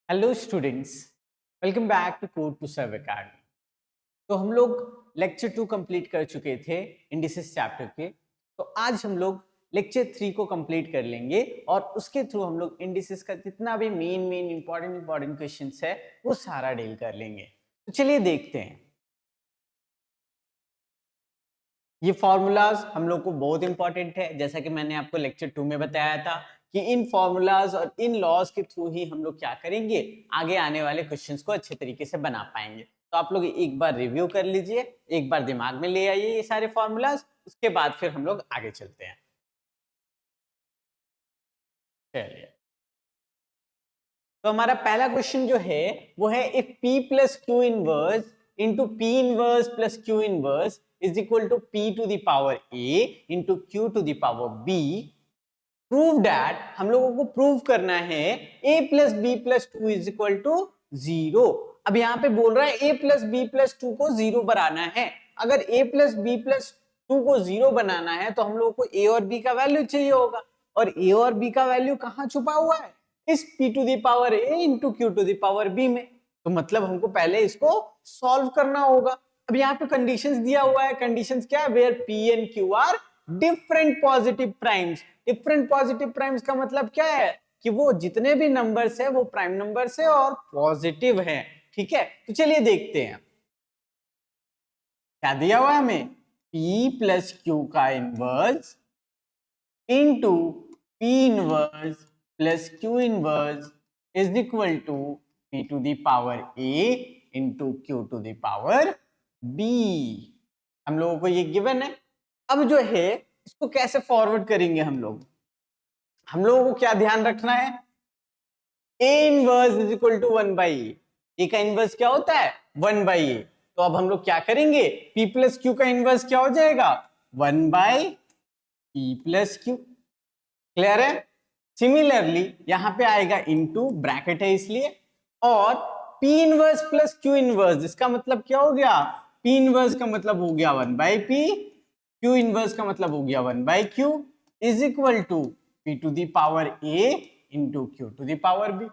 Hello students, welcome back to Code to Serve Academy. तो हम लोग लेक्चर 2 कंप्लीट कर चुके थे इंडिसेस चैप्टर के। तो आज हम लोग लेक्चर 3 को कंप्लीट कर लेंगे और उसके थ्रू हम लोग इंडिसेस का जितना भी मेन इंपॉर्टेंट क्वेश्चंस है वो सारा डील कर लेंगे। तो चलिए देखते हैं। ये फॉर्मूलाज हम लोग को बहुत इंपॉर्टेंट है, जैसा कि मैंने आपको लेक्चर 2 में बताया था कि इन फॉर्मूलाज और इन लॉज के थ्रू ही हम लोग क्या करेंगे, आगे आने वाले क्वेश्चंस को अच्छे तरीके से बना पाएंगे। तो आप लोग एक बार रिव्यू कर लीजिए, एक बार दिमाग में ले आइए ये सारे फॉर्मूलाज, उसके बाद फिर हम लोग आगे चलते हैं। चलिए, तो हमारा पहला क्वेश्चन जो है वो है if P plus q inverse into p inverse plus q inverse is equal to P to the power A into q to the power B, prove that, हम लोगों को प्रूव करना है a plus b plus two is equal to 0। अब यहाँ पे बोल रहा है a plus b plus two को 0 बनाना है। अगर a plus b plus two को 0 बनाना है तो हम लोगों को a और b का वैल्यू चाहिए होगा, और a और b का वैल्यू कहाँ छुपा हुआ है, इस p to the power a into q to the power b में। तो मतलब हमको पहले इसको सॉल्व करना होगा। अब यहाँ पे कंडीशंस दिया हुआ है, कंडीशंस क्या है, where p and q are different positive primes. Different positive primes का मतलब क्या है कि वो जितने भी नंबर्स है वो प्राइम नंबर्स है और पॉजिटिव है। ठीक है, तो चलिए देखते हैं क्या दिया हुआ है हमें। p प्लस क्यू का inverse into p inverse plus q inverse is equal to p to the power a into q to the power b। हम लोगों को ये गिवन है। अब जो है इसको कैसे फॉरवर्ड करेंगे हम लोगों को क्या ध्यान रखना है, a inverse is equal to 1 by A का इनवर्स क्या होता है 1 बाई ए। तो अब हम लोग क्या करेंगे, p प्लस क्यू का इनवर्स क्या हो जाएगा 1 by p plus q. Clear है। सिमिलरली यहां पे आएगा इनटू, ब्रैकेट है इसलिए, और p inverse plus q inverse, इसका मतलब क्या हो गया, p इनवर्स का मतलब हो गया 1 बाई p, q इनवर्स का मतलब हो गया 1 by q is equal to p to the power a into q to the power b।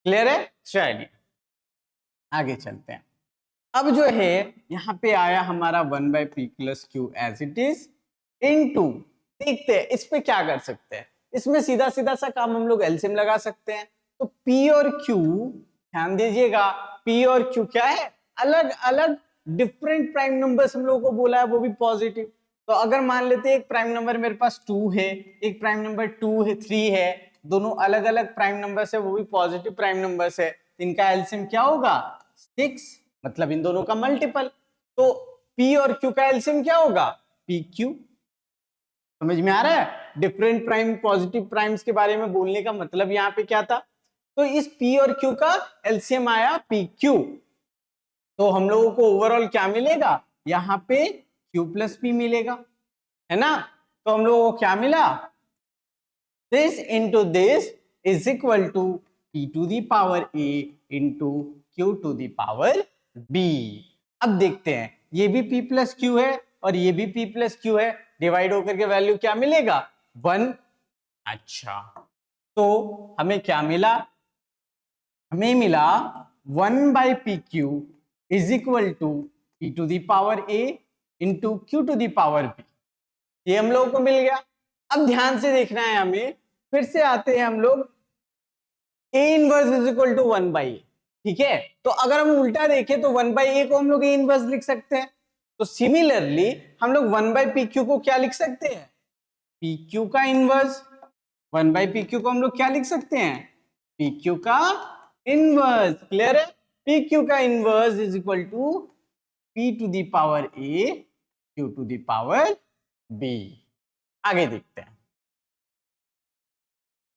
Clear है। चलिए आगे चलते हैं। अब जो है यहाँ पे आया हमारा 1 by p plus q as it is into, देखते हैं इस पे क्या कर सकते हैं। इसमें सीधा सीधा सा काम हम लोग एलसीएम लगा सकते हैं। तो P और Q, ध्यान दीजिएगा, P और Q क्या है, अलग अलग डिफरेंट प्राइम नंबर्स हम लोगों को बोला है, वो भी पॉजिटिव। तो अगर मान लेते हैं एक प्राइम नंबर मेरे पास 2 है, एक प्राइम नंबर 2 है 3 है, दोनों अलग अलग प्राइम नंबर्स है, वो भी पॉजिटिव प्राइम नंबर्स है, इनका एलसीएम क्या होगा 6, मतलब इन दोनों का मल्टीपल। तो P और Q का एलसीएम क्या होगा PQ। समझ में आ रहा है, डिफरेंट प्राइम पॉजिटिव प्राइम्स के बारे में बोलने का मतलब यहाँ पे क्या था। तो इस P और Q का एलसीएम आया PQ। तो हम लोगों को ओवरऑल क्या मिलेगा, यहाँ पे Q प्लस P मिलेगा, है ना। तो हम लोगों को क्या मिला, this into this is equal to P to the power A into Q to the power B। अब देखते हैं, ये भी P प्लस Q है और ये भी P प्लस Q है, डिवाइड होकर के वैल्यू क्या मिलेगा 1। अच्छा, तो हमें क्या मिला, हमें मिला 1 by p q is equal to P to the power A into Q to the power B। ये हम लोगों को मिल गया। अब ध्यान से देखना है हमें, फिर से आते हैं हम लोग, A inverse is equal to 1 by, ठीक है। तो अगर हम उल्टा देखें तो 1 बाई ए को हम लोग A इनवर्स लिख सकते हैं। तो सिमिलरली हम लोग 1 बाई पी क्यू को क्या लिख सकते हैं, पी क्यू का इनवर्स। 1 बाई पी क्यू को हम लोग क्या लिख सकते हैं, पी क्यू का इनवर्स। क्लियर है। पी क्यू का inverse is equal to p to the power a q to the power b. आगे देखते हैं।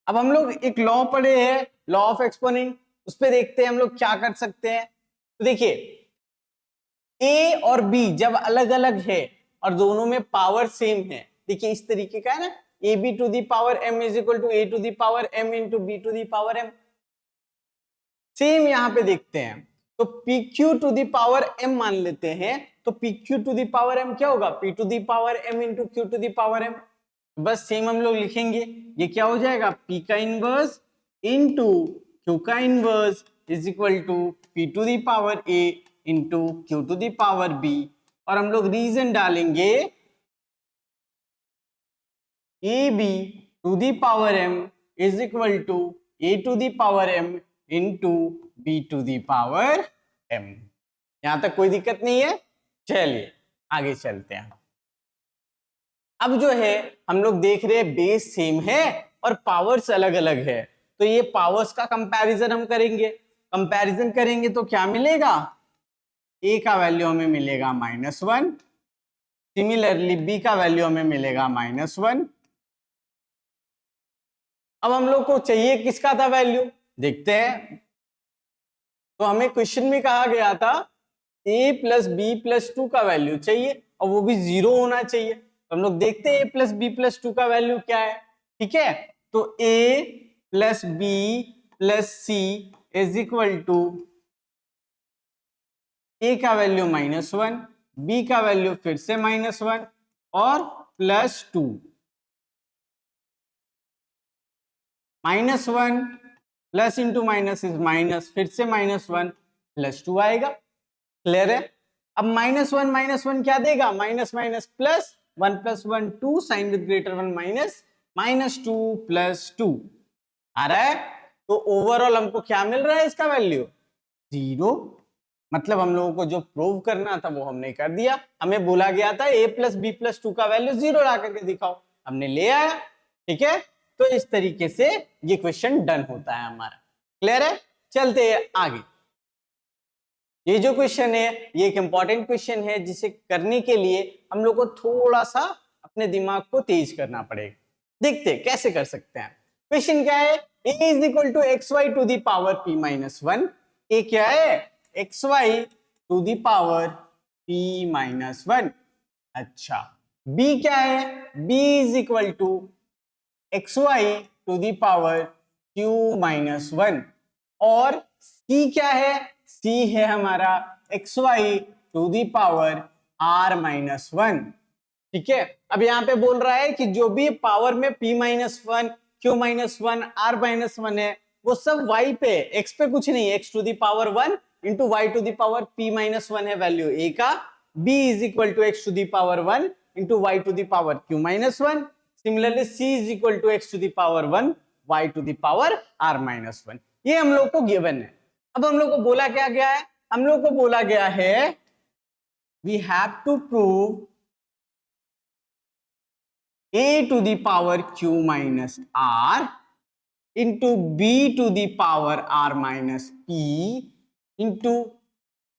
अब हम लोग एक लॉ पढ़े हैं, लॉ ऑफ एक्सपोनेंट, उस पे देखते हैं हम लोग क्या कर सकते हैं। तो देखिए, ए और बी जब अलग अलग है और दोनों में पावर सेम है, देखिए इस तरीके का है ना, a b to the power m is equal to a to the power m into B to the power m. Same यहां पे देखते हैं, तो p q to the power m मान लेते हैं, तो p q to the power m क्या होगा, p to the power m into q to the power m. बस सेम हम लोग लिखेंगे, ये क्या हो जाएगा, पी का इनवर्स इंटू क्यू का inverse is equal to p to the power a into q to the power b, और हम लोग रीजन डालेंगे a b to the power m is equal to a to the power m into B to the power m. यहां तक कोई दिक्कत नहीं है। चलिए आगे चलते हैं। अब जो है हम लोग देख रहे हैं बेस सेम है और पावर्स अलग अलग है, तो ये पावर्स का कंपैरिजन हम करेंगे। कंपैरिजन करेंगे तो क्या मिलेगा, ए का वैल्यू हमें मिलेगा -1, सिमिलरली बी का वैल्यू हमें मिलेगा -1। अब हम लोग को चाहिए किसका था वैल्यू, देखते हैं। तो हमें क्वेश्चन में कहा गया था a प्लस बी प्लस 2 का वैल्यू चाहिए और वो भी 0 होना चाहिए। तो हम लोग देखते हैं a प्लस बी प्लस 2 का वैल्यू क्या है। ठीक है, तो a plus b plus c is equal to a का वैल्यू -1, b का वैल्यू फिर से -1 और +2। -1 plus into minus is minus, फिर से -1 +2 आएगा। क्लियर है। अब -1 क्या देगा, minus minus plus, 1 + 1 2, sign with greater 1 minus, -2 + 2 आ रहा है। तो ओवरऑल हमको क्या मिल रहा है, इसका वैल्यू 0। मतलब हम लोगों को जो प्रूव करना था वो हमने कर दिया। हमें बोला गया था a प्लस बी प्लस 2 का वैल्यू 0 ला करके दिखाओ, हमने ले आया। ठीक है, तो इस तरीके से ये क्वेश्चन डन होता है हमारा। क्लियर है। चलते हैं आगे। ये जो क्वेश्चन है ये एक इंपॉर्टेंट क्वेश्चन है, जिसे करने के लिए हम लोग को थोड़ा सा अपने दिमाग को तेज करना पड़ेगा। देखते हैं कैसे कर सकते हैं। क्वेश्चन क्या है, a is equal to x Y to the power p minus 1। A क्या है, x Y to the power p minus 1। अच्छा, b क्या है, b is equal to x Y to the power q minus 1। और c क्या है, c है हमारा x Y to the power r minus 1। ठीक है, अब यहाँ पे बोल रहा है कि जो भी पावर में p minus 1, q minus 1, r minus 1 है वो सब y पे, x पे कुछ नहीं, x to the power 1 into Y to the power p minus 1 है वैल्यू a का। b is equal to x to the power 1 into Y to the power q minus 1। Similarly c is equal to x to the power 1 y to the power r minus 1। ये हम लोग को given है। अब हम लोग को बोला क्या गया है, हम लोग को बोला गया है we have to prove a to the power q minus r into b to the power r minus p into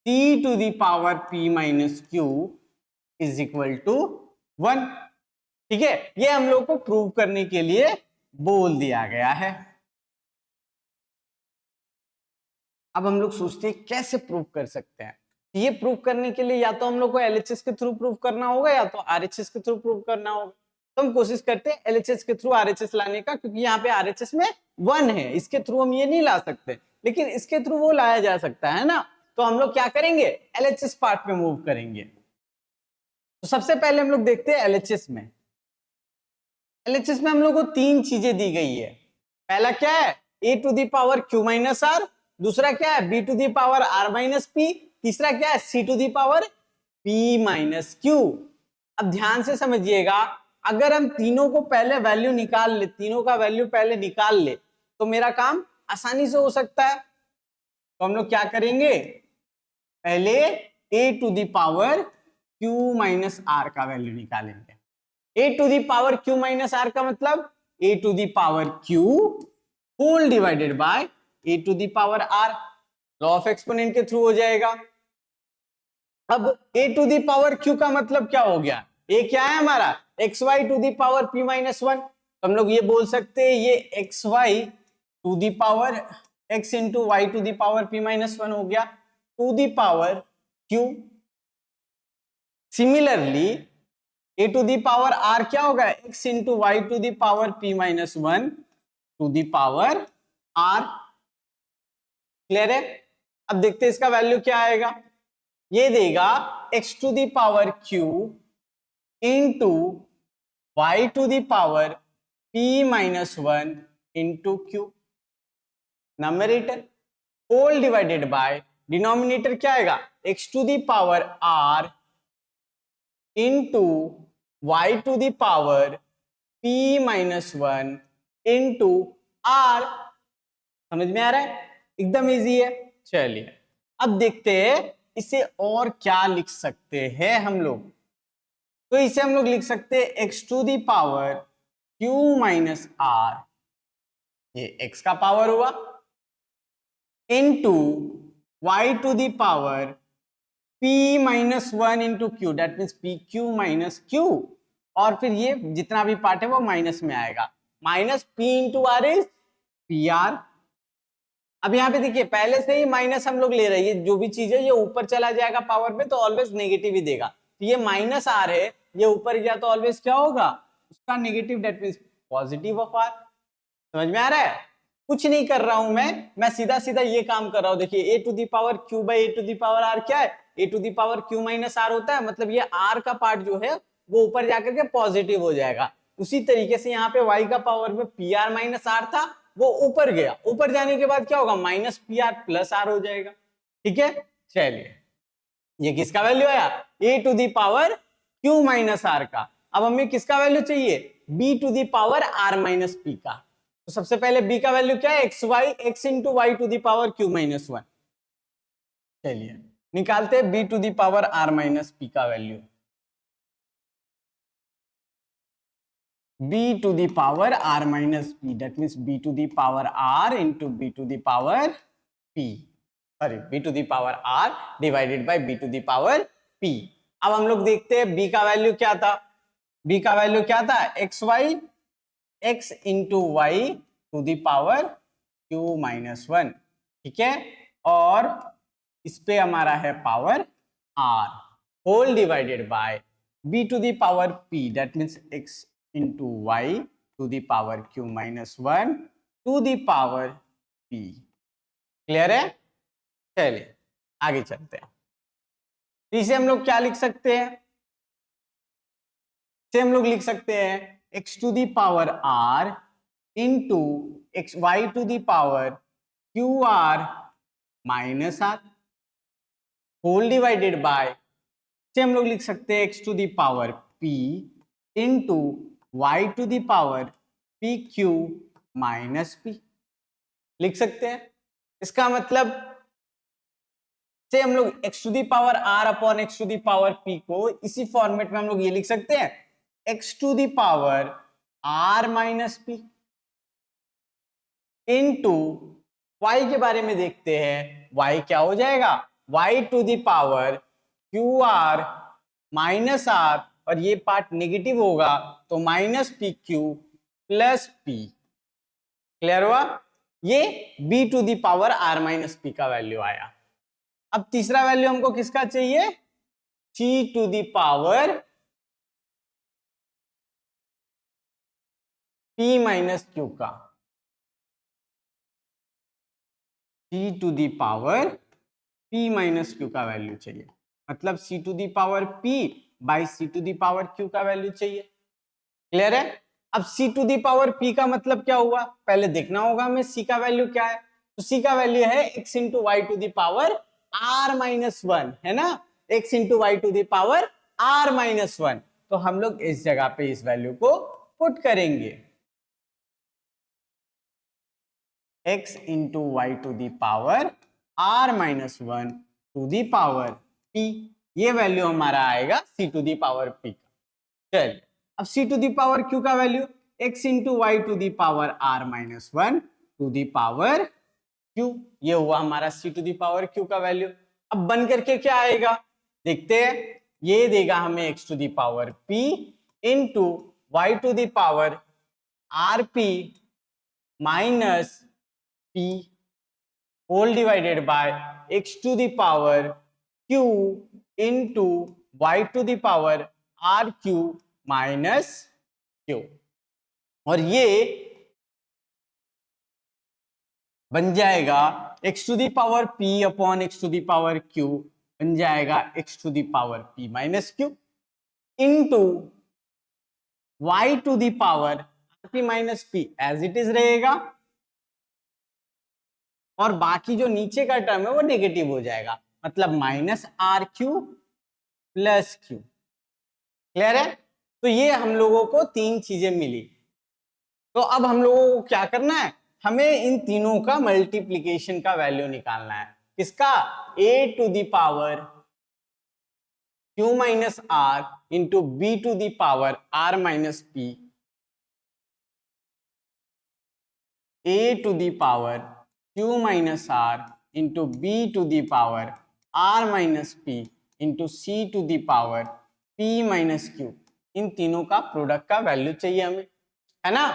c to the power p minus q is equal to 1। ठीक है, ये हम लोग को प्रूव करने के लिए बोल दिया गया है। अब हम लोग सोचते हैं कैसे प्रूव कर सकते हैं। ये प्रूव करने के लिए या तो हम लोग को एलएचएस के थ्रू प्रूव करना होगा या तो आरएचएस के थ्रू प्रूव करना होगा। तो हम कोशिश करते हैं एलएचएस के थ्रू आरएचएस लाने का, क्योंकि यहाँ पे आरएचएस में 1 है, इसके थ्रू हम ये नहीं ला सकते, लेकिन इसके थ्रू वो लाया जा सकता है ना। तो हम लोग क्या करेंगे, एलएचएस पार्ट पे मूव करेंगे। तो सबसे पहले हम लोग देखते हैं एलएचएस में। एलएचएस में हम लोग को 3 चीजें दी गई है। पहला क्या है, A to the power Q minus R, दूसरा क्या है B to the power R minus P, तीसरा क्या है C to the power P minus Q. अब ध्यान से समझिएगा, अगर हम तीनों को पहले वैल्यू निकाल ले, तीनों का वैल्यू पहले निकाल ले तो मेरा काम आसानी से हो सकता है। तो हम लोग क्या करेंगे, पहले A to the power Q minus are का वैल्यू निकालेंगे। A to the power Q minus are का मतलब A to the power Q whole divided by A to the power R, law of exponent के through हो जाएगा। अब A to the power Q का मतलब क्या हो गया, ए क्या है हमारा x Y to the power P minus 1। तो हम लोग ये बोल सकते हैं ये x Y to the power x into Y to the power P minus 1 हो गया to the power q. Similarly a to the power are क्या होगा, x into Y to the power P minus 1 to the power r. Clear है। अब देखते हैं इसका value क्या आएगा, ये देगा x to the power q into Y to the power p minus 1 into q. Numerator, whole divided by denominator क्या आएगा, x to the power r into y to the power p minus 1 into r। समझ में आ रहा है, एकदम easy है। चलिए अब देखते हैं इसे और क्या लिख सकते हैं हम लोग। तो इसे हम लोग लिख सकते हैं x to the power q minus r, ये x का पावर हुआ, into y to the power p minus 1 into q, that means p q minus q, और फिर ये जितना भी पार्ट है वो माइनस में आएगा, minus p into r is p r. अब यहाँ पे देखिए पहले से ही माइनस हम लोग ले रहे हैं, जो भी चीज है ये ऊपर चला जाएगा पावर में तो ऑलवेज नेगेटिव ही देगा, तो ये माइनस आर है, ये ऊपर गया तो ऑलवेज क्या होगा उसका negative, that means positive of r. समझ में आ रहा है, कुछ नहीं कर रहा हूं मैं सीधा सीधा ये काम कर रहा हूं। देखिए A to the power Q by A to the power are क्या है, A to the power Q minus R होता है, मतलब ये आर का पार्ट जो है वो ऊपर जाकर के पॉजिटिव हो जाएगा। उसी तरीके से यहाँ पे वाई का पावर में पी आर माइनस आर था, वो ऊपर गया, ऊपर जाने के बाद क्या होगा minus P R plus R हो जाएगा। ठीक है, चलिए ये किसका वैल्यू आया, ए to the power Q minus are का। अब हमें किसका वैल्यू चाहिए, B to the power R minus P का। तो सबसे पहले b का वैल्यू क्या है, x Y, X into Y to the power Q minus 1। चलिए निकालते हैं b to the power r minus P का value, b to the power r minus p, that means b to the power r into b to the power p, sorry b to the power r divided by b to the power p। अब हम लोग देखते हैं b का value क्या था, b का value क्या था, x y, x into Y to the power q minus 1। ठीक है, और इस पे हमारा है power r, whole divided by b to the power p, that means x into Y to the power q minus 1 to the power p। Clear है, चलिए आगे चलते हैं। इसे हम लोग क्या लिख सकते हैं, इसे हम लोग लिख सकते हैं x to the power r into x Y to the power q r minus r, whole divided by, से हम लोग लिख सकते हैं x to the power p into Y to the power p q minus p, लिख सकते हैं। इसका मतलब से हम लोग x to the power r upon x to the power p को इसी फॉर्मेट में हम लोग ये लिख सकते हैं, x to the power r minus P into y के बारे में देखते हैं, y क्या हो जाएगा, y to the power q r minus r, और ये पार्ट नेगेटिव होगा तो minus p q plus p. Clear हुआ, ये b to the power r minus P का वैल्यू आया। अब तीसरा वैल्यू हमको किसका चाहिए, c to the power p minus Q का, c to the power p minus Q का वैल्यू चाहिए, मतलब c to the power p by c to the power q का वैल्यू चाहिए। क्लियर है, अब c to the power p का मतलब क्या हुआ, पहले देखना होगा हमें c का वैल्यू क्या है, तो c का वैल्यू है x into Y to the power r minus 1, है ना, x into Y to the power r minus 1। तो हम लोग इस जगह पे इस वैल्यू को पुट करेंगे, x into Y to the power r minus 1 to the power p, ये वैल्यू हमारा आएगा c to the power p का। चलिए अब c to the power q का value x into Y to the power r minus 1 to the power q, ये हुआ हमारा c to the power q का वैल्यू। अब बन करके क्या आएगा देखते हैं, ये देगा हमें x to the power p into Y to the power r p minus p whole divided by x to the power q into Y to the power r q minus q, और ये बन जाएगा x to the power p upon x to the power q, बन जाएगा x to the power p minus q into y to the power p minus p as it is रहेगा, और बाकी जो नीचे का टर्म है वो नेगेटिव हो जाएगा, मतलब minus are Q plus q. Clear है? तो ये हम लोगों को तीन चीजें मिली। तो अब हम लोगों को क्या करना है, हमें इन तीनों का मल्टीप्लीकेशन का वैल्यू निकालना है। किसका? a to the power q minus are into B to the power r minus P, a to the power q minus are into B to the power r minus P into C to the power p minus Q. इन तीनों का product का value चाहिए हमें, है ना?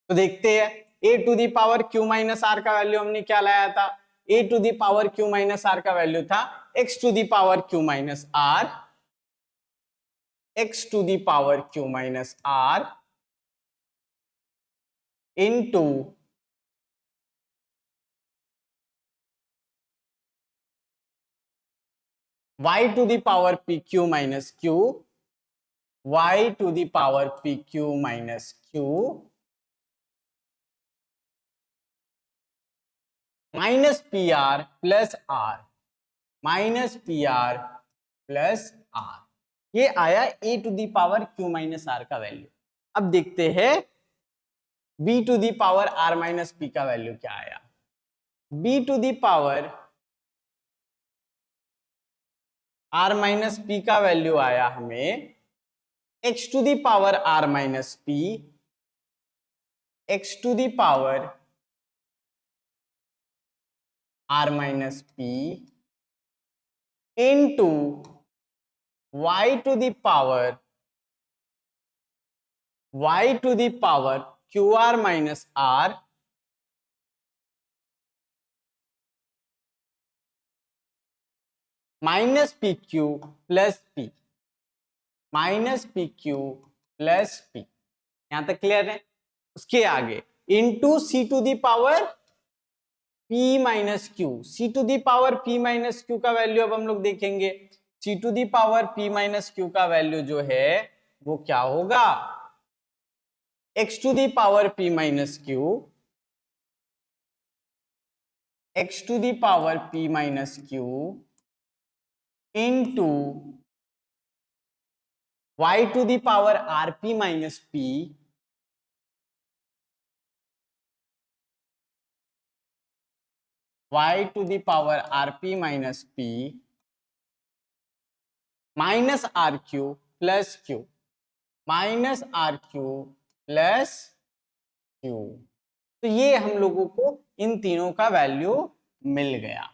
तो देखते हैं, a to the power q minus are का वैल्यू हमने क्या लाया था? a to the power q minus are का वैल्यू था x to the power q minus r, x to the power q minus r into y to the power pq minus q, y to the power pq minus q minus P R plus r, minus P R plus r. ये आया ए to the power Q minus are का value. अब देखते हैं b to the power r minus P का value क्या आया। b to the power r minus P का वैल्यू आया हमें x to the power r minus p, x to the power r minus p into y to the power q r minus r minus p q plus p, minus p q plus p. यहां तक clear है? उसके आगे into C to the power p minus Q, C to the power p minus Q का value अब हम लोग देखेंगे। C to the power p minus Q का वैल्यू जो है वो क्या होगा? x to the power p minus Q, x to the power p minus Q into y to the power rp minus p y to the power rp minus p minus are Q plus Q, minus are Q plus q. तो ये हम लोगों को इन तीनों का value मिल गया।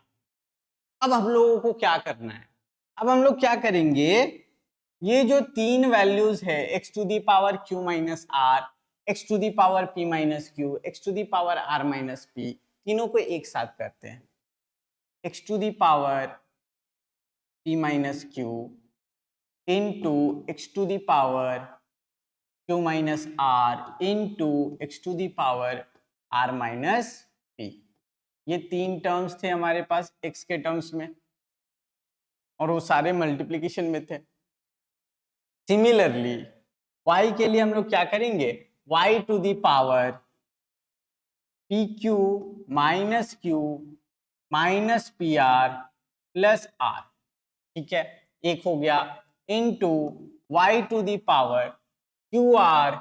अब हम लोगों को क्या करना है? अब हम लोग क्या करेंगे, ये जो तीन वैल्यूज है x to the power q minus r, x to the power p minus Q, x to the power r minus p, तीनों को एक साथ करते हैं। x to the power p minus q into x to the power q minus are into x to the power r minus p। ये तीन terms थे हमारे पास x के टर्म्स में और वो सारे मल्टीप्लिकेशन में थे। सिमिलरली y के लिए हम लोग क्या करेंगे, y to the power p q minus q minus P R plus r, ठीक है, एक हो गया, into y to the power q r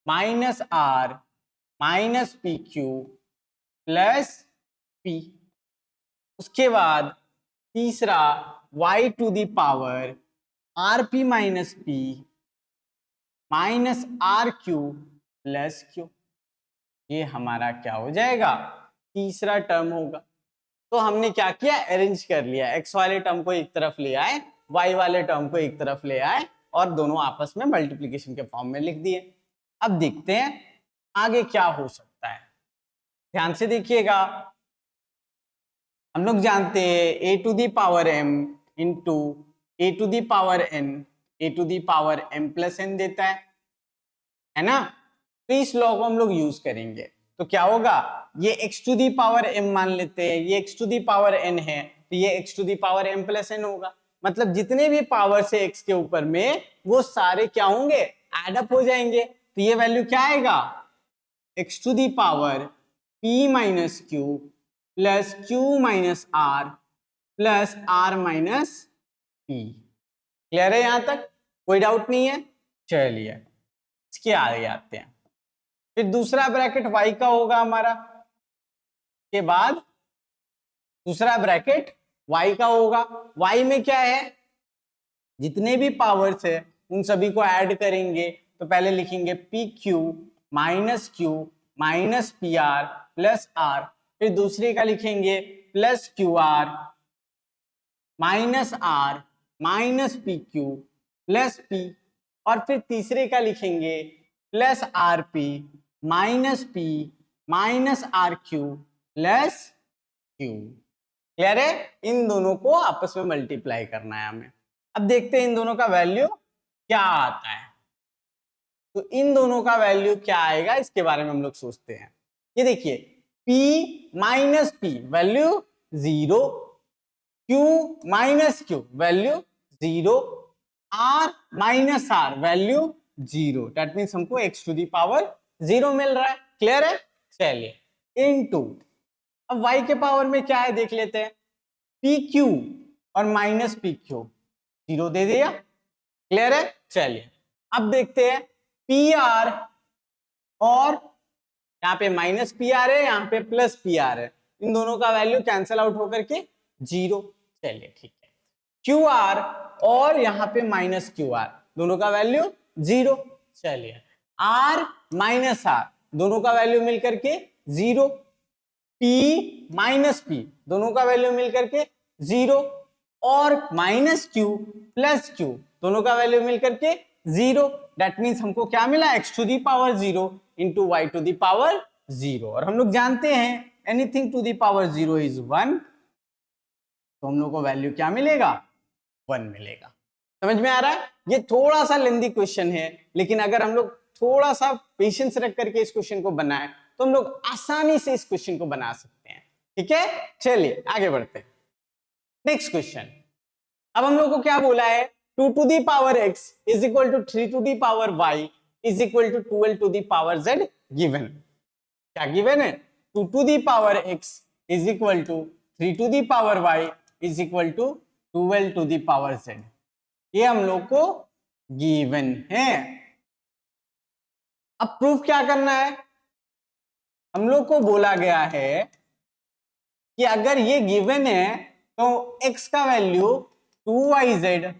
minus p q plus p. उसके बाद तीसरा y to the power r p minus p minus are Q plus q. ये हमारा क्या हो जाएगा, तीसरा टर्म होगा। तो हमने क्या किया, अरेंज कर लिया, x वाले टर्म को एक तरफ ले आए, y वाले टर्म को एक तरफ ले आए और दोनों आपस में मल्टीप्लिकेशन के फॉर्म में लिख दिए। अब देखते हैं आगे क्या हो सकता है। ध्यान से देखिएगा, हम लोग जानते हैं a to the power m into A to the power n, a to the power m plus n देता है ना? तो इस लॉ को हम लोग यूज करेंगे। तो क्या होगा, ये x to the power m मान लेते हैं, ये x to the power n है, तो ये x to the power m plus n होगा। मतलब जितने भी पावर से x के ऊपर में वो सारे क्या होंगे, एड अप हो जाएंगे। तो ये वैल्यू क्या आएगा, x to the power p minus q plus Q minus r plus r minus p. Clear है यहां तक? कोई डाउट नहीं है? चलिए इसके आगे आते हैं। फिर दूसरा ब्रैकेट y का होगा हमारा, के बाद दूसरा ब्रैकेट y का होगा। y में क्या है, जितने भी पावर्स है उन सभी को ऐड करेंगे। तो पहले लिखेंगे p q minus P R plus r, फिर दूसरे का लिखेंगे plus q r minus p q plus p, और फिर तीसरे का लिखेंगे plus r p minus are Q plus q. Clear है? इन दोनों को आपस में मल्टीप्लाई करना है हमें। अब देखते हैं इन दोनों का वैल्यू क्या आता है। तो इन दोनों का वैल्यू क्या आएगा इसके बारे में हम लोग सोचते हैं। ये देखिए P minus p value 0, Q minus q value 0, R minus r value 0। That means हमको x टू दी पावर 0 मिल रहा है। क्लियर है? चलिए इनटू, अब y के पावर में क्या है देख लेते हैं। पी क्यू और माइनस पी क्यू 0 दे दिया। क्लियर है? चलिए अब देखते हैं पी आर, और यहाँ पे माइनस पी आर है, यहाँ पे प्लस पी आर है, इन दोनों का वैल्यू कैंसिल आउट होकर के 0। चलिए ठीक है। क्यू आर और यहाँ पे माइनस क्यू आर, दोनों का वैल्यू 0। चलिए आर माइनस आर, दोनों का वैल्यू मिलकर के 0। P माइनस पी, दोनों का वैल्यू मिलकर के 0, और माइनस क्यू प्लस क्यू, दोनों का वैल्यू मिलकर के 0। दैट मीन्स हमको क्या मिला, x to the power 0 into Y to the power 0। और हम लोग जानते हैं anything to the power 0 is 1, तो हम लोग को वैल्यू क्या मिलेगा, 1 मिलेगा। समझ में आ रहा है? ये थोड़ा सा लेंदी क्वेश्चन है, लेकिन अगर हम लोग थोड़ा सा पेशेंस रख करके इस क्वेश्चन को बनाए तो हम लोग आसानी से इस क्वेश्चन को बना सकते हैं। ठीक है, चलिए आगे बढ़ते हैं। नेक्स्ट क्वेश्चन, अब हम लोग को क्या बोला है, 2 to the power x is equal to 3 to the power y is equal to 12 to the power z given. क्या गिवन है? 2 to the power x is equal to 3 to the power y is equal to 12 to the power z। ये हम लोग को given है। अब proof क्या करना है, हम लोग को बोला गया है कि अगर ये गिवन है तो x का value 2yz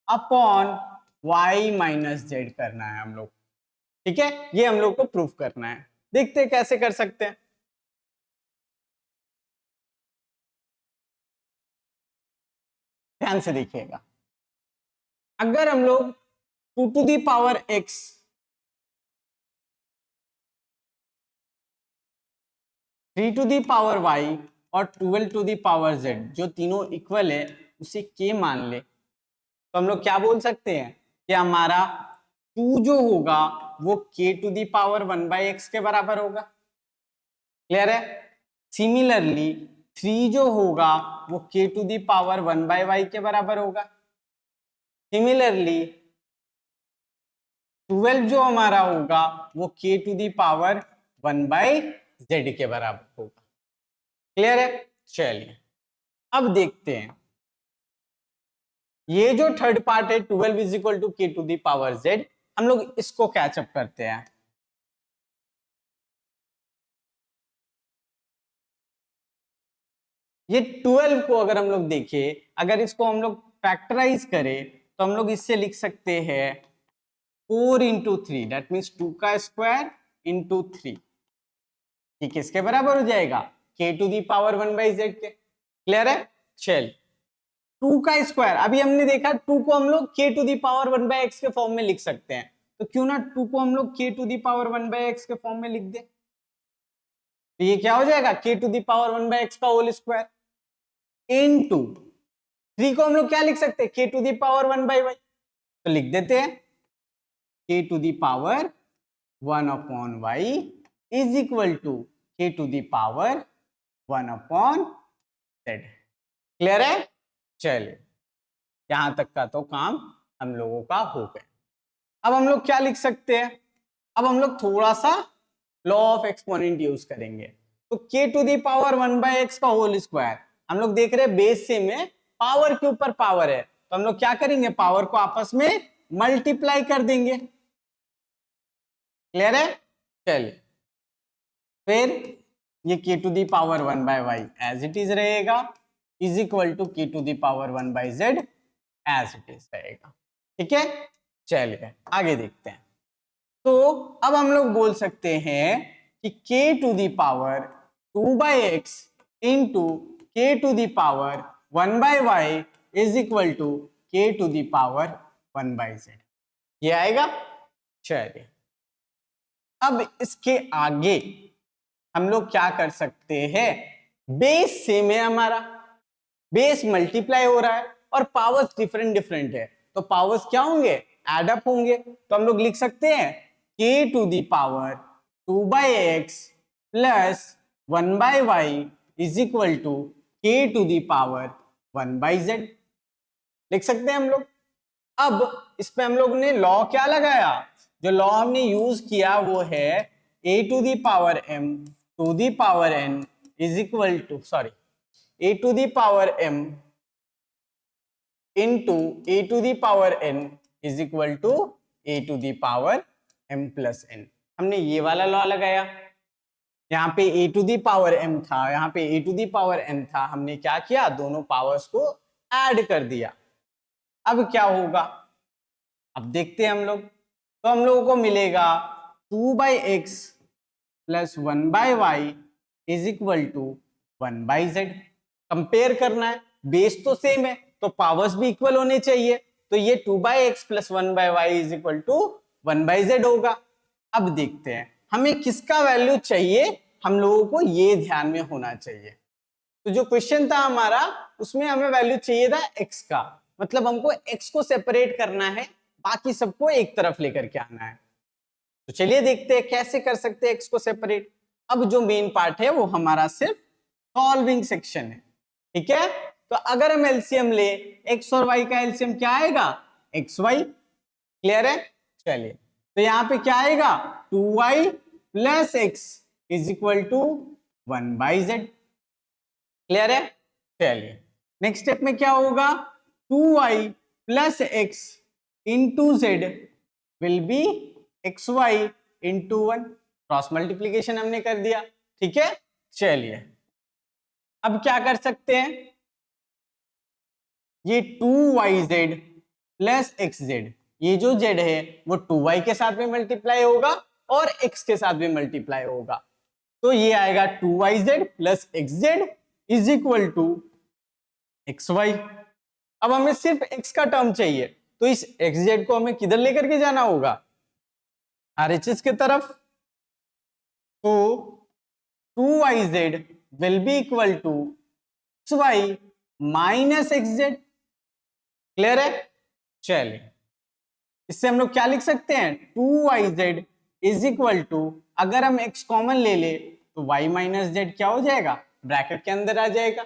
upon y minus z करना है हम लोग। ठीक है, ये हम लोग को प्रूफ करना है। देखते हैं कैसे कर सकते हैं। ध्यान से देखिएगा, अगर हम लोग 2 to the power x 3 to the power y और 12 टू दी पावर z, जो तीनों इक्वल है, उसे k मान ले, तो हम लोग क्या बोल सकते हैं कि हमारा 2 जो होगा वो k to the power 1/x के बराबर होगा। क्लियर है? सिमिलरली 3 जो होगा वो k to the power 1/y के बराबर होगा। सिमिलरली 12 जो हमारा होगा वो k to the power 1/z के बराबर होगा। क्लियर है? चलिए अब देखते हैं, ये जो थर्ड पार्ट है 12 is equal to k to the power z, हम लोग इसको कैचअप करते हैं। ये 12 को अगर हम लोग देखें, अगर इसको हम लोग फैक्टराइज करें तो हम लोग इससे लिख सकते हैं 4 इंटू 3, दैट मीन्स 2 का स्क्वायर इंटू 3, ठीक है, इसके बराबर हो जाएगा k to the power 1/z के। क्लियर है? चल 2 का स्क्वायर, अभी हमने देखा 2 को हम लोग k to the power 1/x के फॉर्म में लिख सकते हैं, तो क्यों ना 2 को हम लोग k to the power 1/x के फॉर्म में लिख दे। तो ये क्या हो जाएगा, k to the power 1/x का होल स्क्वायर इनटू 3 को हम लोग क्या लिख सकते हैं, k to the power 1/y, तो लिख देते हैं k to the power 1/y is equal to k to the power 1/z। Clear है? चलिए यहां तक का तो काम हम लोगों का हो गया। अब हम लोग क्या लिख सकते हैं, अब हम लोग थोड़ा सा लॉ ऑफ एक्सपोनेंट यूज करेंगे। तो k to the power 1/x का होल स्क्वायर, हम लोग देख रहे हैं बेस सेम है, पावर के ऊपर पावर है, तो हम लोग क्या करेंगे, पावर को आपस में मल्टीप्लाई कर देंगे। क्लियर है? चलिए फिर ये k to the power 1/y as it is रहेगा, is equal to k to the power 1/z as it is रहेगा। ठीक है, चलिए आगे देखते हैं। तो अब हम लोग बोल सकते हैं कि k to the power 2/x into k to the power 1/y is equal to k to the power 1/z, ये आएगा। चलिए अब इसके आगे हम लोग क्या कर सकते हैं, बेस सेम है हमारा, बेस मल्टीप्लाई हो रहा है और पावर्स डिफरेंट डिफरेंट है, तो पावर्स क्या होंगे, एड अप होंगे। तो हम लोग लिख सकते हैं k to the power 2/x plus 1/y is equal to k to the power 1/z, लिख सकते हैं हम लोग। अब इस पे हम लोग ने लॉ क्या लगाया, जो लॉ हमने यूज किया वो है a to the power m to the power n is equal to a to the power m into a to the power n is equal to a to the power m plus n। हमने ये वाला law लगाया, यहाँ पे a to the power m था, यहाँ पे a to the power n था, हमने क्या किया, दोनों पावर्स को ऐड कर दिया। अब क्या होगा, अब देखते हैं हम लोग, तो हम लोगों को मिलेगा 2/x plus 1/y is equal to 1/z। Compare करना है, बेस तो सेम है तो पावर्स भी इक्वल होने चाहिए, तो ये 2/x plus 1/y is equal to 1/z होगा। अब देखते हैं हमें किसका वैल्यू चाहिए, हम लोगों को ये ध्यान में होना चाहिए। तो जो क्वेश्चन था हमारा उसमें हमें वैल्यू चाहिए था x का, मतलब हमको x को सेपरेट करना है, बाकी सबको एक तरफ लेकर के आना है। तो चलिए देखते हैं कैसे कर सकते हैं x को सेपरेट। अब जो मेन पार्ट है वो हमारा सिर्फ सॉल्विंग सेक्शन है, ठीक है। तो अगर हम एलसीएम ले, x और y का एलसीएम क्या आएगा, xy। क्लियर है? चलिए तो यहाँ पे क्या आएगा, 2y plus x is equal to 1/z। Clear है? चलिए नेक्स्ट स्टेप में क्या होगा, 2y plus x into z will be xy into 1, cross multiplication हमने कर दिया। ठीक है, चलिए अब क्या कर सकते हैं, ये 2yz प्लस xz, ये जो z है वो 2y के साथ में मल्टीप्लाई होगा और x के साथ में मल्टीप्लाई होगा, तो ये आएगा 2yz plus xz is equal to xy। अब हमें सिर्फ x का टर्म चाहिए, तो इस xz को हमें किधर लेकर के जाना होगा, RHS की तरफ। तो 2yz will be equal to xy minus xz। Clear है? चलिए इससे हम लोग क्या लिख सकते हैं, 2yz इज इक्वल टू, अगर हम x कॉमन ले ले तो y माइनस जेड क्या हो जाएगा, ब्रैकेट के अंदर आ जाएगा।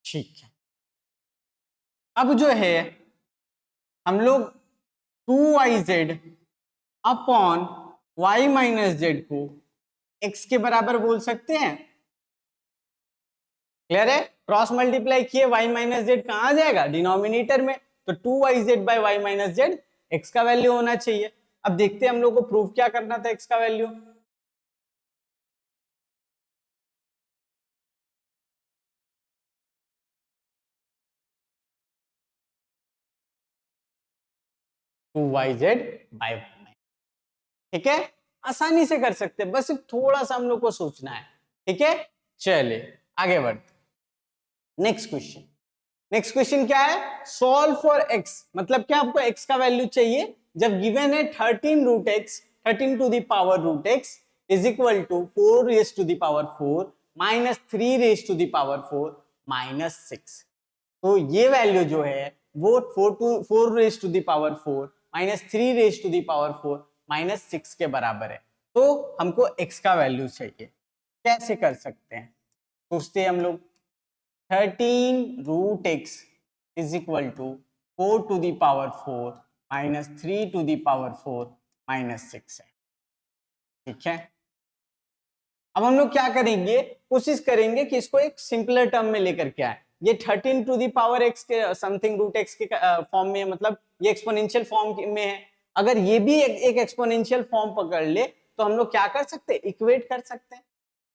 ठीक है, अब जो है हम लोग 2yz upon y minus z को x के बराबर बोल सकते हैं। क्लियर है? क्रॉस मल्टीप्लाई किए y माइनस जेड कहां आ जाएगा, डिनोमिनेटर में, तो 2yz by y minus z x का वैल्यू होना चाहिए। अब देखते हैं हम लोग को प्रूफ क्या करना था x का वैल्यू। ठीक है, आसानी से कर सकते हैं, बस थोड़ा सा हम लोग को सोचना है। ठीक है, चलिए आगे बढ़ते। नेक्स्ट क्वेश्चन, नेक्स्ट क्वेश्चन क्या है, सॉल्व फॉर x, मतलब क्या आपको x का वैल्यू चाहिए जब गिवन है 13 root x, 13 to the power root x is equal to 4 raise to the power 4 minus 3 raise to the power 4 minus 6। तो ये वैल्यू जो है वो 4 raise to the power 4 minus 3 raise to the power 4 minus 6 के बराबर है। तो हमको x का वैल्यू चाहिए, कैसे कर सकते हैं, सोचते हैं हम लोग। 13 root x is equal to 4 to the power 4 minus 3 to the power 4 minus 6 है। ठीक है, अब हम लोग क्या करेंगे, कोशिश करेंगे कि इसको एक सिंपलर टर्म में लेकर के आए। ये 13 टू दी पावर x के समथिंग रूट x के फॉर्म में, मतलब ये एक्सपोनेंशियल फॉर्म में है। अगर ये भी एक एक्सपोनेंशियल फॉर्म पकड़ ले तो हम लोग क्या कर सकते हैं, इक्वेट कर सकते हैं।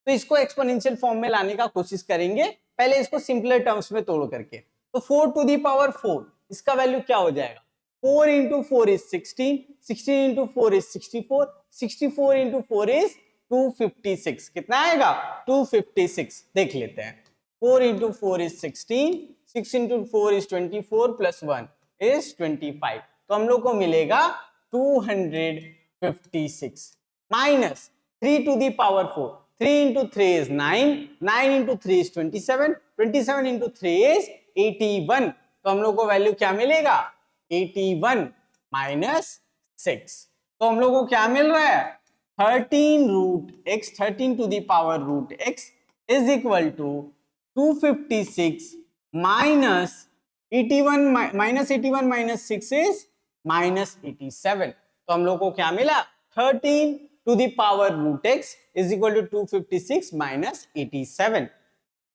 तो इसको एक्सपोनेंशियल फॉर्म में लाने का कोशिश करेंगे, पहले इसको सिंपलर टर्म्स में तोड़ करके। तो 4 टू दी पावर 4, इसका वैल्यू क्या हो जाएगा, 4 into 4 is 16, 16 into 4 is 64, 64 into 4 is 256। कितना आएगा, 256। देख लेते हैं, 4 into 4 is 16, 6 into 4 is 24 plus 1 is 25। तो हम लोग को मिलेगा 256 minus 3 to the power 4, 3 into 3 is 9, 9 into 3 is 27, 27 into 3 is 81। तो हम लोग को वैल्यू क्या मिलेगा, 81 माइनस 6। तो हम लोग को क्या मिल रहा है, 13 root x, 13 to the power root x is equal to 256 minus 81, minus 81 minus 6 is minus 87। तो हम लोग को क्या मिला, 13 to the power root x is equal to 256 minus 87।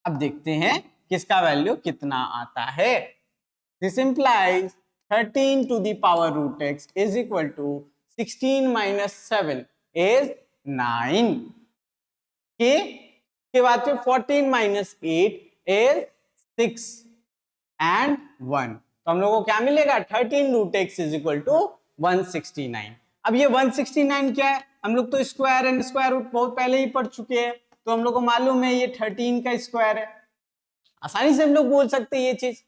अब देखते हैं किसका वैल्यू कितना आता है। This implies 13 to the power root x is equal to 16 minus 7 is 9 के बाद फिर 14 minus 8 is 6 and 1। तो हम लोगों को क्या मिलेगा, 13 root x is equal to 169। अब ये 169 क्या है, हम लोग तो स्क्वायर एंड स्क्वायर रूट बहुत पहले ही पढ़ चुके हैं, तो हम लोग को मालूम है ये 13 का स्क्वायर है। आसानी से हम लोग बोल सकते हैं ये चीज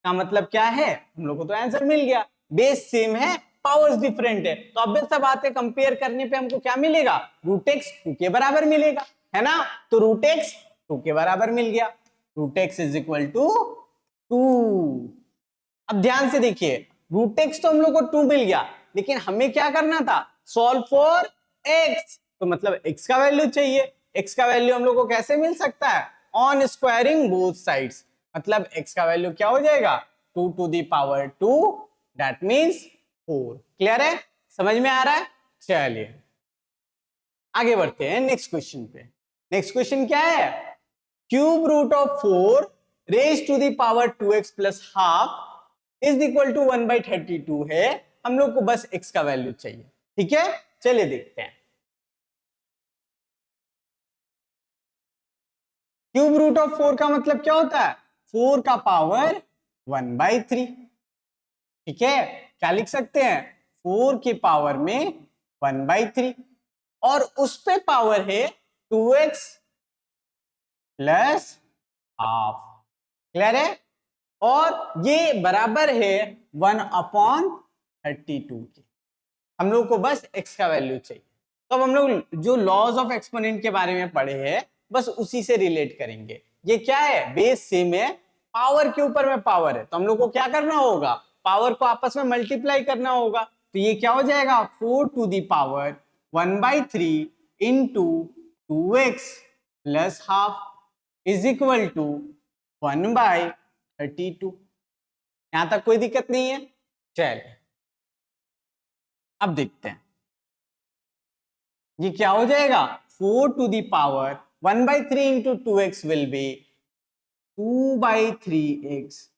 का मतलब क्या है, हम लोग को तो आंसर मिल गया। बेस सेम है, पावर्स डिफरेंट है, तो अब सब बातें कंपेयर करने पे हमको क्या मिलेगा, रूट एक्स 2 के बराबर मिलेगा, है ना। तो रूट एक्स 2 के बराबर मिल गया, root x is equal to 2। अब ध्यान से देखिए, रूट एक्स तो हम लोग को 2 मिल गया, लेकिन हमें क्या करना था, सॉल्व फॉर एक्स। तो मतलब एक्स का वैल्यू चाहिए। एक्स का वैल्यू हम लोग को कैसे मिल सकता है, ऑन स्क्वायरिंग बोथ साइड्स। मतलब x का वैल्यू क्या हो जाएगा, 2 to the power 2, that means 4। Clear है, समझ में आ रहा है। चलिए आगे बढ़ते हैं नेक्स्ट क्वेश्चन पे। नेक्स्ट क्वेश्चन क्या है, cube root of 4 raise to the power 2x plus half is equal to 1/32 है। हम लोग को बस x का वैल्यू चाहिए, ठीक है। चलिए देखते हैं, क्यूब रूट ऑफ 4 का मतलब क्या होता है, 4 का पावर 1/3। ठीक है, क्या लिख सकते हैं, 4 के पावर में 1/3 और उस पे पावर है 2x प्लस हाफ। क्लियर है, और ये बराबर है 1/32 के। हम लोग को बस x का वैल्यू चाहिए। तो अब हम लोग जो लॉज ऑफ एक्सपोनेंट के बारे में पढ़े हैं बस उसी से रिलेट करेंगे। ये क्या है, बेस सेम है, पावर के ऊपर में पावर है, तो हम लोग को क्या करना होगा, पावर को आपस में मल्टीप्लाई करना होगा। तो ये क्या हो जाएगा, 4 to the power 1/3 into 2x plus half is equal to 1/32। यहां तक कोई दिक्कत नहीं है। चलिए अब देखते हैं ये क्या हो जाएगा, 4 to the power 1/3 into 2x will be 2/3x।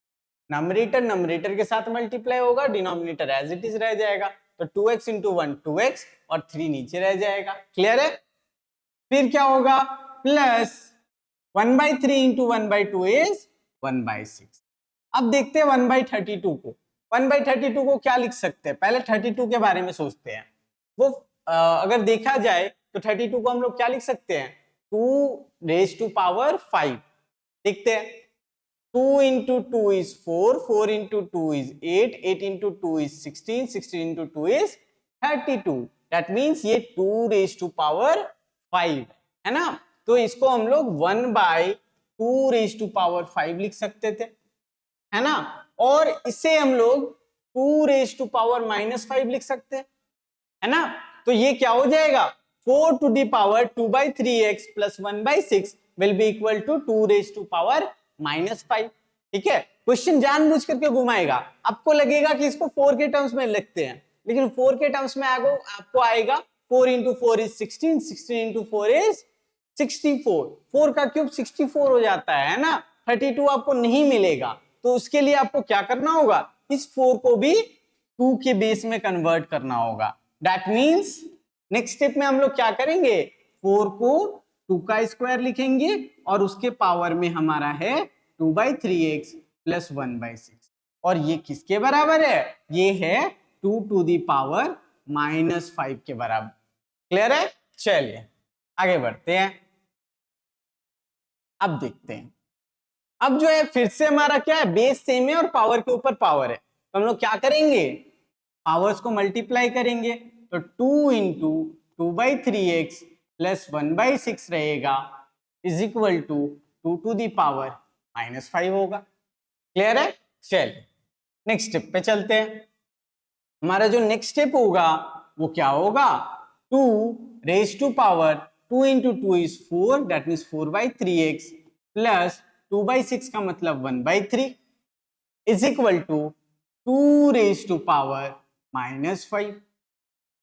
Numerator numerator के साथ मल्टीप्लाई होगा, डिनोमिनेटर एज इट इज रह जाएगा, तो 2x इंटू 1 2x और 3 नीचे रह जाएगा। क्लियर है, फिर क्या होगा, प्लस 1/3 इंटू 1/2 इज 1/6। अब देखते हैं 1/32 को। 1/32 को क्या लिख सकते हैं, पहले 32 के बारे में सोचते हैं। वो अगर देखा जाए तो 32 को हम लोग क्या लिख सकते हैं, 2 रेज टू पावर 5। देखते हैं, 2 into 2 is 4, 4 into 2 is 8, 8 into 2 is 16, 16 into 2 is 32। That means ये 2 raised to power 5 है ना। तो इसको हम लोग 1/2 raised to power 5 लिख सकते थे, है ना। और इसे हम लोग 2 raised to power -5 लिख सकते हैं, है ना। तो ये क्या हो जाएगा, 4 to the power 2/3x plus 1/6 will be equal to 2 raised to power -5। ठीक है, क्वेश्चन जानबूझ करके घुमाएगा, आपको लगेगा कि इसको 4 के टर्म्स में लिखते हैं, लेकिन 4 के टर्म्स में आपको आएगा 4 into 4 is 16, 16 into 4 is 64, 4 का क्यूब 64 हो जाता है ना, 32 आपको नहीं मिलेगा, तो उसके लिए आपको क्या करना होगा, इस 4 को भी 2 के बेस में कन्वर्ट करना होगा। दैट मीन्स नेक्स्ट स्टेप में हम लोग क्या करेंगे, 4 को 2 का स्क्वायर लिखेंगे और उसके पावर में हमारा है 2/3x प्लस 1/6, और ये किसके बराबर है, ये है 2 to the power -5 के बराबर। क्लियर है? चलिए आगे बढ़ते हैं। अब देखते हैं, अब जो है फिर से हमारा क्या है, बेस सेम है और पावर के ऊपर पावर है, तो हम लोग क्या करेंगे, पावर्स को मल्टीप्लाई करेंगे, तो 2 इंटू 2/3x प्लस 1/6 रहेगा is equal to 2 to the power -5 होगा। क्लियर है? चलिए नेक्स्ट स्टेप पे चलते हैं। हमारा जो नेक्स्ट स्टेप होगा वो क्या होगा, 2 raise to power 2 into 2 is 4, that means 4/3x plus 2/6 का मतलब 1/3 is equal to 2 raise to power -5।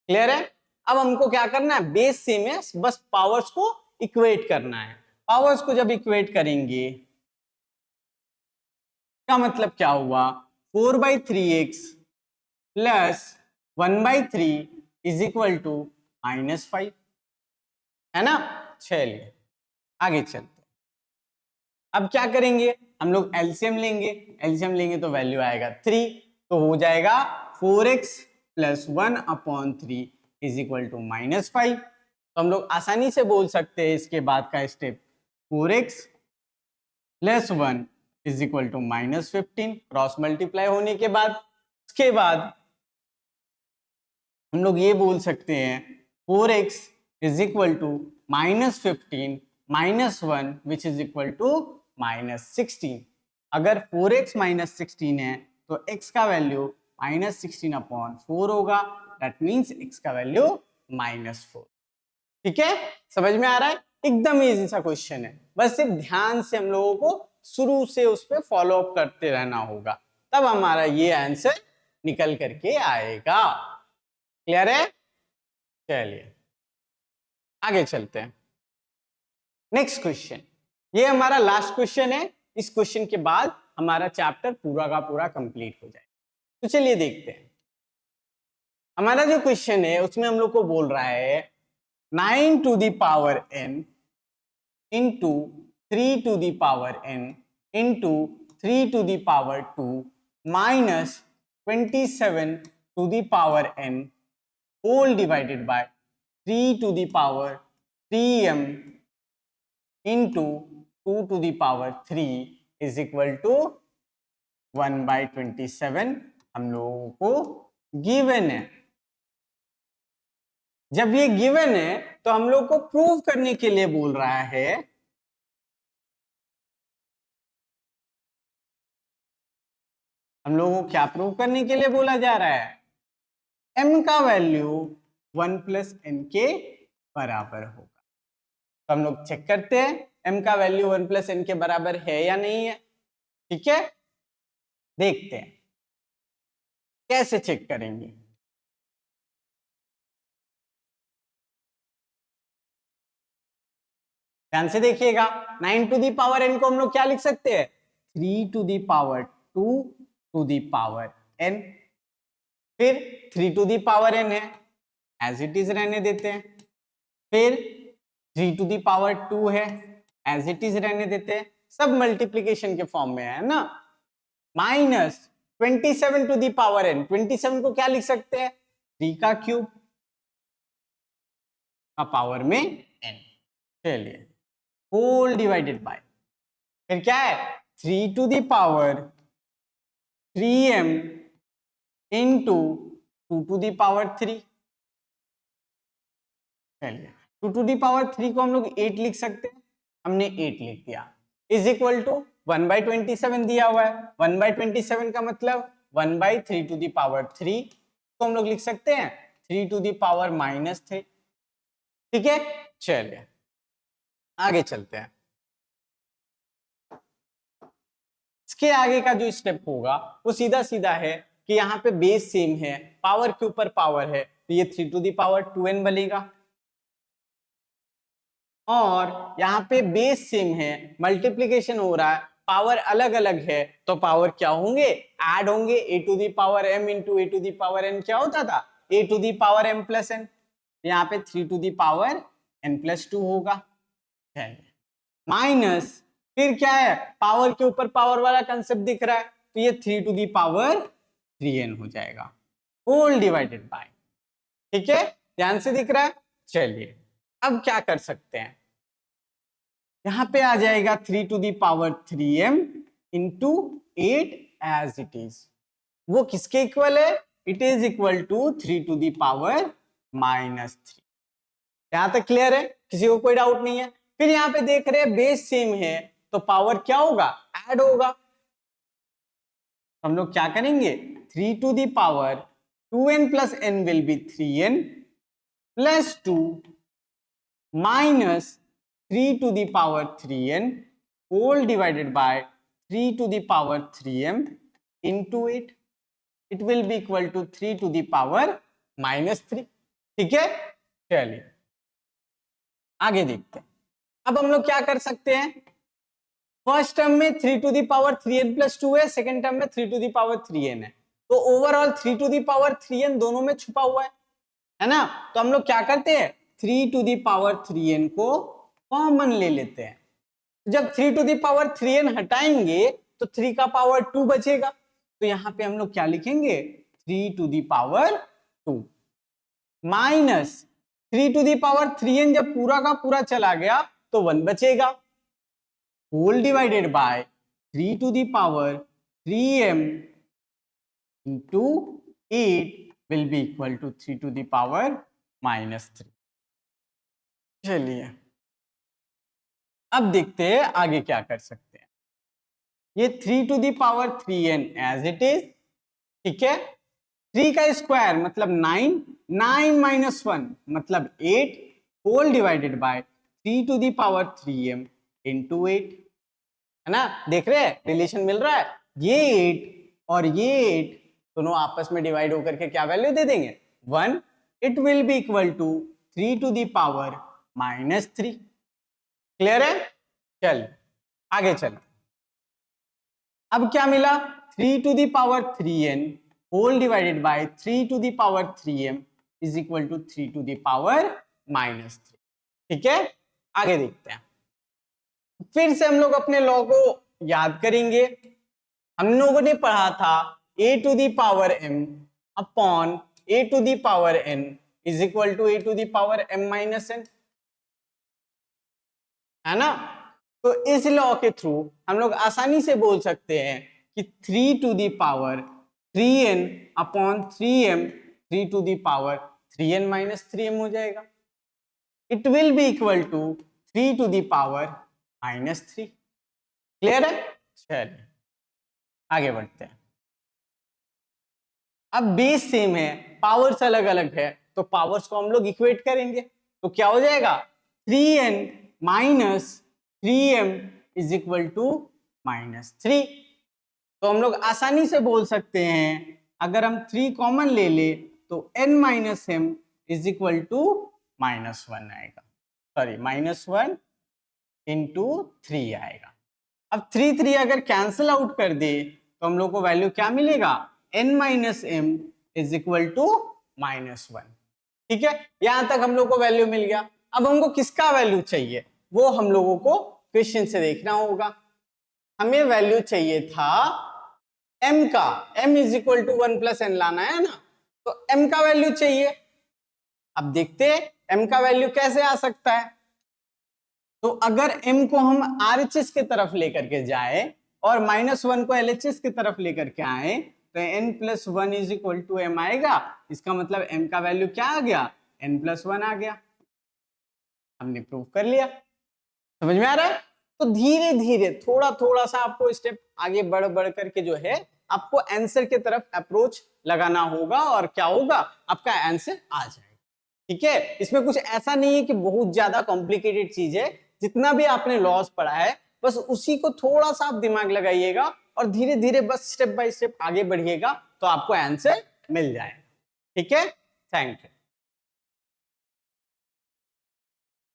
Clear है? अब हमको क्या करना है, बेस सेम है, बस पावर्स को इक्वेट करना है। पावर्स को जब इक्वेट करेंगे का मतलब क्या हुआ, 4/3x plus 1/3 is equal to -5, है ना। चलिए आगे चलते हैं। अब क्या करेंगे, हम लोग एलसीएम लेंगे, एलसीएम लेंगे तो वैल्यू आएगा 3, तो हो जाएगा 4x plus 1/3 is equal to -5। तो हम लोग आसानी से बोल सकते हैं इसके बाद का step, 4x plus 1 is equal to -15, cross multiply होने के बाद, उसके बाद हम लोग ये बोल सकते हैं 4x is equal to -15 -1 which is equal to -16। अगर 4x -16 है तो x का वैल्यू -16/4 होगा, दैट मीन्स x का वैल्यू -4। ठीक है, समझ में आ रहा है? एकदम इजी सा क्वेश्चन है, बस सिर्फ ध्यान से हम लोगों को शुरू से उस पर फॉलो अप करते रहना होगा, तब हमारा ये आंसर निकल करके आएगा। क्लियर है? चलिए आगे चलते हैं। नेक्स्ट क्वेश्चन, ये हमारा लास्ट क्वेश्चन है, इस क्वेश्चन के बाद हमारा चैप्टर पूरा का पूरा कंप्लीट हो जाएगा। तो चलिए देखते हैं, हमारा जो क्वेश्चन है उसमें हम लोग को बोल रहा है 9 to the power n into 3 to the power n into 3 to the power 2 minus 27 to the power n whole divided by 3 to the power 3m into 2 to the power 3 is equal to 1/27 हम लोगों को given है। जब ये given है तो हम लोग को प्रूव करने के लिए बोल रहा है हम लोगों को क्या प्रूव करने के लिए बोला जा रहा है, m का वैल्यू 1 प्लस n के बराबर होगा। तो हम लोग चेक करते हैं m का वैल्यू 1 प्लस n के बराबर है या नहीं है। ठीक है, देखते हैं कैसे चेक करेंगे। ध्यान से देखिएगा, 9 to the power n को हम लोग क्या लिख सकते हैं, 3 to the power 2 to the power n, फिर 3 to the power n है एज इट इज रहने देते हैं, फिर 3 to the power 2 है एज इट इज रहने देते हैं, सब मल्टीप्लीकेशन के फॉर्म में है ना, minus 27 to the power n, 27 को क्या लिख सकते हैं, 3 का क्यूब का पावर में n, चलिए होल डिवाइडेड बाय, फिर क्या है 3 to the power 3m into 2 to the power 3, चलिए 2 to the power 3 को हम लोग 8 लिख सकते हैं, हमने 8 लिख दिया, इज इक्वल टू 1/27 दिया हुआ है, 1/27 का मतलब 1/3 to the power 3 तो हम लोग लिख सकते हैं 3 to the power -3। ठीक है, चलिए आगे चलते हैं। इसके आगे का जो स्टेप होगा वो सीधा सीधा है कि यहाँ पे बेस सेम है, पावर के ऊपर पावर है, तो ये 3 to the power 2n बनेगा, और यहाँ पे बेस सेम है, मल्टीप्लीकेशन हो रहा है, पावर अलग अलग है, तो पावर क्या होंगे, ऐड होंगे। A to the power m into A to the power n क्या होता था, A to the power m plus n, यहाँ पे 3 to the power n plus 2 होगा, माइनस फिर क्या है, पावर के ऊपर पावर वाला कंसेप्ट दिख रहा है, तो ये 3 टू दी पावर 3n हो जाएगा, होल डिवाइडेड बाय, ठीक है, ध्यान से दिख रहा है। चलिए अब क्या कर सकते हैं, यहां पे आ जाएगा 3 to the power 3m into 8 as it is, वो किसके इक्वल है, it is equal to 3 to the power -3। यहां तक क्लियर है, किसी को कोई डाउट नहीं है। फिर यहां पे देख रहे हैं बेस सेम है, तो पावर क्या होगा, ऐड होगा। हम लोग क्या करेंगे, 3 to the power 2n plus n will be 3n plus 2 minus 3 to the power 3n whole divided by 3 to the power 3m into 8, it will be equal to 3 to the power -3, ठीक है। चलिए आगे देखते हैं। अब हम लोग क्या कर सकते हैं, फर्स्ट टर्म में 3 to the power 3n plus 2 है, सेकेंड टर्म में 3 टू दी पावर 3n है, तो overall 3 to the power 3n दोनों में छुपा हुआ है ना। तो हम लोग क्या करते हैं, 3 टू दी पावर 3n को कॉमन ले लेते हैं। जब 3 टू दी पावर 3n हटाएंगे तो 3 का पावर 2 बचेगा, तो यहां पे हम लोग क्या लिखेंगे, 3 to the power 2 minus 3 to the power 3n, जब पूरा का पूरा चला गया तो 1 बचेगा, whole divided by 3 to the power 3m into 8 will be equal to 3 to the power -3। चलिए अब देखते हैं आगे क्या कर सकते हैं। ये 3 to the power 3n as it is, ठीक है, 3 का स्क्वायर मतलब 9, 9 माइनस 1 मतलब 8 whole divided by 3 to the power 3m into 8, है ना, देख रहे हैं रिलेशन मिल रहा है, ये 8 और ये 8 दोनों आपस में डिवाइड होकर के क्या वैल्यू दे देंगे, 1, it will be equal to 3 to the power -3। Clear है, चल आगे चलते। अब क्या मिला, 3 to the power 3n whole divided by 3 to the power 3m is equal to 3 to the power -3, ठीक है। आगे देखते हैं, फिर से हम लोग अपने लॉ को याद करेंगे। हम लोगों ने पढ़ा था a to the power m upon a to the power n is equal to a to the power m minus n, है ना। तो इस लॉ के थ्रू हम लोग आसानी से बोल सकते हैं कि 3 to the power 3n upon 3m 3 to the power 3n minus 3m हो जाएगा, it will be equal to 3 to the power -3। Clear है, चलिए आगे बढ़ते हैं। अब बेस सेम है, पावर्स अलग अलग है, तो पावर्स को हम लोग इक्वेट करेंगे, तो क्या हो जाएगा, 3n minus 3m is equal to -3। तो हम लोग आसानी से बोल सकते हैं, अगर हम 3 कॉमन ले ले तो n minus m is equal to -1 आएगा, सॉरी -1 इंटू 3 आएगा। अब 3 अगर कैंसिल आउट कर दे तो हम लोग को वैल्यू क्या मिलेगा, n minus m is equal to -1, ठीक है। यहां तक हम लोग को वैल्यू मिल गया। अब हमको किसका वैल्यू चाहिए, वो हम लोगों को क्वेश्चन से देखना होगा। हमें वैल्यू चाहिए था m का, m is equal to 1 plus n लाना है ना, तो m का वैल्यू चाहिए। अब देखते हैं m का वैल्यू कैसे आ सकता है। तो अगर m को हम RHS की तरफ लेकर के जाए और -1 को LHS की तरफ लेकर के आए तो n plus 1 is equal to m आएगा। इसका मतलब m का वैल्यू क्या आ गया, n प्लस 1 आ गया। हमने प्रूव कर लिया, समझ में आ रहा है। तो धीरे धीरे थोड़ा थोड़ा सा आपको स्टेप आगे बढ़ बढ़ करके जो है आपको आंसर की तरफ अप्रोच लगाना होगा, और क्या होगा, आपका आंसर आ जाएगा, ठीक है। इसमें कुछ ऐसा नहीं है कि बहुत ज्यादा कॉम्प्लिकेटेड चीज है, जितना भी आपने लॉस पढ़ा है बस उसी को थोड़ा सा आप दिमाग लगाइएगा और धीरे धीरे बस स्टेप बाय स्टेप आगे बढ़िएगा तो आपको आंसर मिल जाएगा, ठीक है। Thank you.